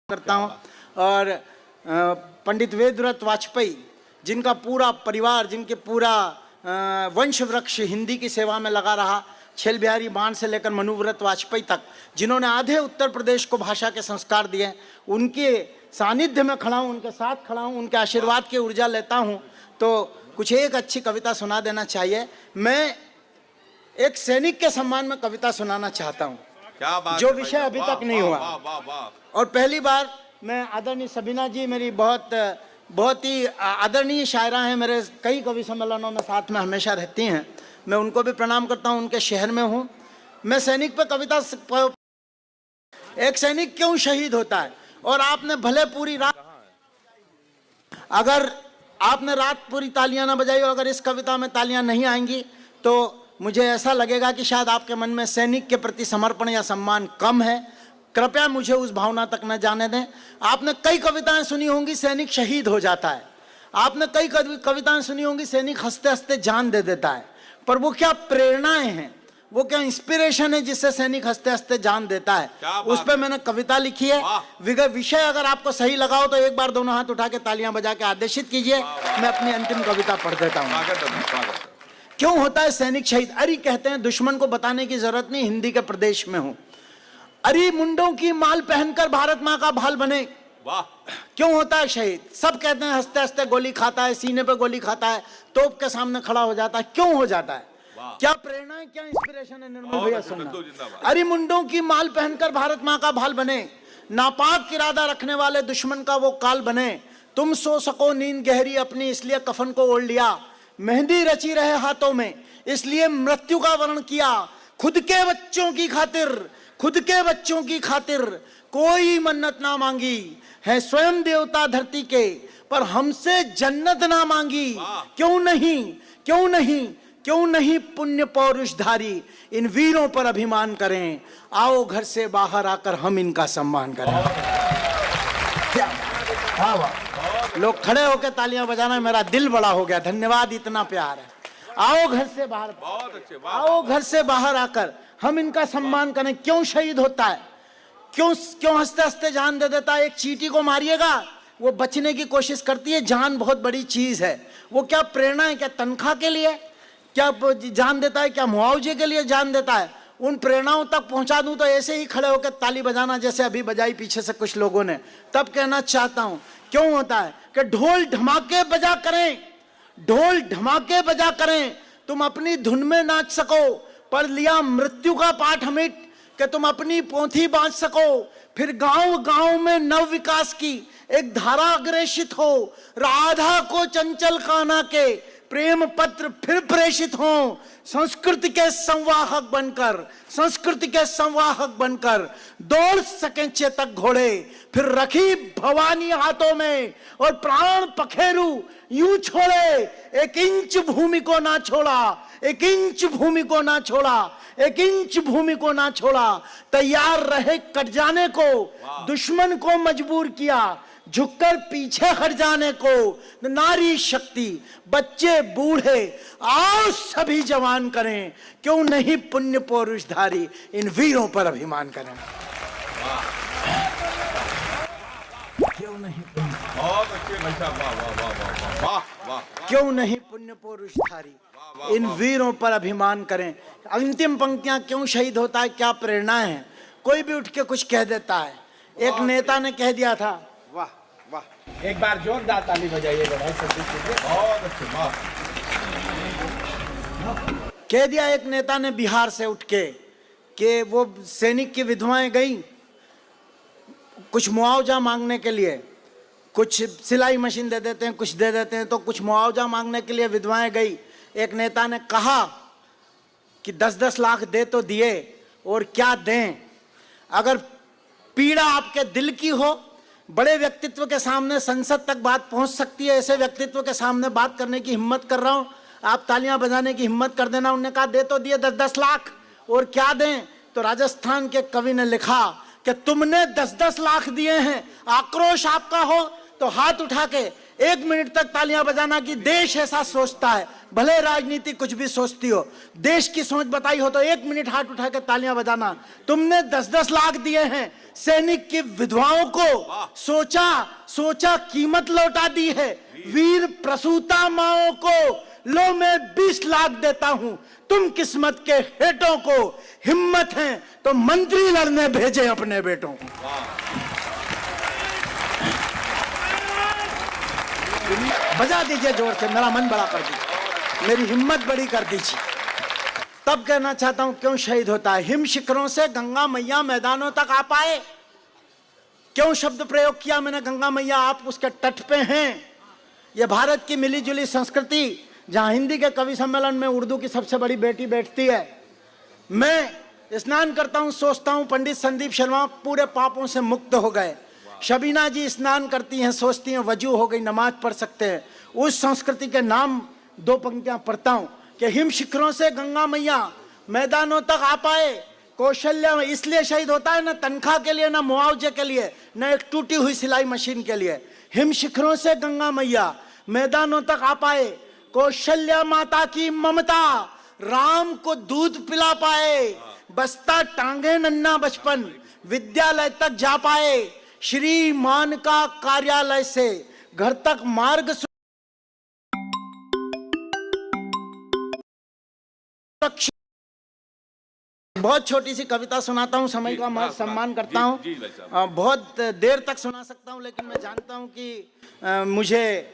करता हूँ। और पंडित वेदव्रत वाजपेयी, जिनका पूरा परिवार, जिनके पूरा वंश वृक्ष हिंदी की सेवा में लगा रहा, छेल बिहारी बाण से लेकर मनुव्रत वाजपेयी तक, जिन्होंने आधे उत्तर प्रदेश को भाषा के संस्कार दिए, उनके सानिध्य में खड़ा हूँ, उनके साथ खड़ा हूँ, उनके आशीर्वाद की ऊर्जा लेता हूँ। तो कुछ एक अच्छी कविता सुना देना चाहिए। मैं एक सैनिक के सम्मान में कविता सुनाना चाहता हूँ, जो विषय अभी तक नहीं हुआ। और पहली बार मैं आदरणीय सबीना जी, मेरी बहुत ही आदरणीय शायरा हैं, मेरे कई कवि सम्मेलनों में साथ में हमेशा रहती हैं, मैं उनको भी प्रणाम करता हूं, उनके शहर में हूं। मैं सैनिक पे कविता, एक सैनिक क्यों शहीद होता है। और आपने भले पूरी रात, अगर आपने रात पूरी तालियां ना बजाई हो, अगर इस कविता में तालियां नहीं आएंगी तो मुझे ऐसा लगेगा कि शायद आपके मन में सैनिक के प्रति समर्पण या सम्मान कम है। कृपया मुझे उस भावना तक न जाने दें। आपने कई कविताएं सुनी होंगी, सैनिक शहीद हो जाता है। आपने कई कविताएं सुनी होंगी, सैनिक हंसते हंसते जान दे देता है। पर वो क्या प्रेरणाएं हैं, वो क्या इंस्पिरेशन है जिससे सैनिक हंसते हंसते जान देता है, उस पर मैंने कविता लिखी है। विषय अगर आपको सही लगा हो तो एक बार दोनों हाथ उठा के तालियां बजा के आदेशित कीजिए। मैं अपनी अंतिम कविता पढ़ देता हूँ। क्यों होता है सैनिक शहीद। अरे कहते हैं, दुश्मन को बताने की जरूरत नहीं, हिंदी के प्रदेश में हूं। अरे मुंडों की माल पहनकर भारत मां का भाल बने। वाह। क्यों होता है शहीद। सब कहते हैं हंसते हंसते गोली खाता है, सीने पे गोली खाता है, तोप के सामने खड़ा हो जाता है। क्यों हो जाता है, क्या प्रेरणा है, क्या इंस्पिरेशन है, निर्मल भैया सुनना। अरे मुंडों की माल पहनकर भारत मां का भाल बने, नापाक इरादा रखने वाले दुश्मन का वो काल बने। तुम सो सको नींद गहरी अपनी, इसलिए कफन को ओढ़ लिया। मेहंदी रची रहे हाथों में, इसलिए मृत्यु का वर्ण किया। खुद के बच्चों की खातिर, खुद के बच्चों की खातिर कोई मन्नत ना मांगी है स्वयं देवता धरती के, पर हमसे जन्नत ना मांगी। क्यों नहीं, क्यों नहीं, क्यों नहीं पुण्य पौरुषधारी इन वीरों पर अभिमान करें। आओ घर से बाहर आकर हम इनका सम्मान करें। लोग खड़े होकर तालियां बजाना, मेरा दिल बड़ा हो गया। धन्यवाद, इतना प्यार है। आओ घर से बाहर, बहुत अच्छे, आओ घर से बाहर आकर हम इनका सम्मान करें। क्यों शहीद होता है, क्यों क्यों हंसते हंसते जान दे देता है। एक चींटी को मारिएगा, वो बचने की कोशिश करती है। जान बहुत बड़ी चीज है। वो क्या प्रेरणा है, क्या तनख्वाह के लिए क्या जान देता है, क्या मुआवजे के लिए जान देता है। उन प्रेरणाओं तक पहुंचा दूं तो ऐसे ही खड़े होकर ताली बजाना जैसे अभी बजाई पीछे से कुछ लोगों ने। तब कहना चाहता हूं क्यों होता है कि ढोल धमाके बजा करें, ढोल धमाके बजा करें, तुम अपनी धुन में नाच सको। पढ़ लिया मृत्यु का पाठ अमिट कि तुम अपनी पोथी बांच सको। फिर गांव गांव में नव विकास की एक धारा अग्रेषित हो। राधा को चंचल कान्हा के प्रेम पत्र फिर प्रेषित हो। संस्कृति के संवाहक बनकर, संस्कृति के संवाहक बनकर दौड़ सके चेतक घोड़े। फिर रखी भवानी हाथों में और प्राण पखेरु यूं छोड़े। एक इंच भूमि को ना छोड़ा, एक इंच भूमि को ना छोड़ा, एक इंच भूमि को ना छोड़ा। तैयार रहे कट जाने को, दुश्मन को मजबूर किया झुककर पीछे हट जाने को। नारी शक्ति, बच्चे बूढ़े, आओ सभी जवान करें। क्यों नहीं पुण्य पौरुषधारी इन वीरों पर अभिमान करें। क्यों नहीं, बहुत अच्छे, क्यों नहीं पुण्य पौरुषधारी इन वीरों पर अभिमान करें। अंतिम पंक्तियां, क्यों शहीद होता है, क्या प्रेरणा है। कोई भी उठ के कुछ कह देता है। एक नेता ने कह दिया था, वाह वाह, एक बार जोरदार ताली बजाइएगा भाई। बहुत अच्छे, वाह। कह दिया एक नेता ने बिहार से उठ के कि वो सैनिक की विधवाएं गई कुछ मुआवजा मांगने के लिए। कुछ सिलाई मशीन दे देते हैं, कुछ दे देते हैं, तो कुछ मुआवजा मांगने के लिए विधवाएं गई। एक नेता ने कहा कि 10-10 लाख दे तो दिए, और क्या दें। अगर पीड़ा आपके दिल की हो, बड़े व्यक्तित्व के सामने संसद तक बात पहुंच सकती है। ऐसे व्यक्तित्व के सामने बात करने की हिम्मत कर रहा हूं, आप तालियां बजाने की हिम्मत कर देना। उन्होंने कहा दे तो दिए 10-10 लाख, और क्या दें। तो राजस्थान के कवि ने लिखा कि तुमने 10-10 लाख दिए हैं, आक्रोश आपका हो तो हाथ उठा के 1 मिनट तक तालियां बजाना कि देश ऐसा सोचता है। भले राजनीति कुछ भी सोचती हो, देश की सोच बताई हो तो 1 मिनट हाथ उठा के तालियां बजाना। तुमने 10-10 लाख दिए हैं सैनिक की विधवाओं को, सोचा कीमत लौटा दी है। वीर प्रसूता माओं को लो मैं 20 लाख देता हूं। तुम किस्मत के हेटों को, हिम्मत है तो मंत्री लड़ने भेजे अपने बेटों को। बजा दीजिए जोर से, मेरा मन बड़ा कर दीजिए, मेरी हिम्मत बड़ी कर दीजिए। तब कहना चाहता हूं क्यों शहीद होता है। हिम शिखरों से गंगा मैया मैदानों तक आ पाए। क्यों शब्द प्रयोग किया मैंने गंगा मैया, आप उसके तट पे हैं। यह भारत की मिली जुली संस्कृति, जहां हिंदी के कवि सम्मेलन में उर्दू की सबसे बड़ी बेटी बैठती है। मैं स्नान करता हूं, सोचता हूं पंडित संदीप शर्मा पूरे पापों से मुक्त हो गए। शबीना जी स्नान करती हैं, सोचती हैं वजू हो गई, नमाज पढ़ सकते हैं। उस संस्कृति के नाम 2 पंक्तियां पढ़ता हूं कि हिम शिखरों से गंगा मैया मैदानों तक आ पाए। कौशल्या में इसलिए शहीद होता है, ना तनख्वाह के लिए, ना मुआवजे के लिए, ना एक टूटी हुई सिलाई मशीन के लिए। हिम शिखरों से गंगा मैया मैदानों तक आ पाए। कौशल्या माता की ममता, राम को दूध पिला पाए। बस्ता टांगे नन्ना बचपन, विद्यालय तक जा पाए। श्रीमान का कार्यालय से घर तक मार्ग सुरक्षित। बहुत छोटी सी कविता सुनाता हूं, समय का मैं सम्मान करता हूं। बहुत देर तक सुना सकता हूं, लेकिन मैं जानता हूं कि मुझे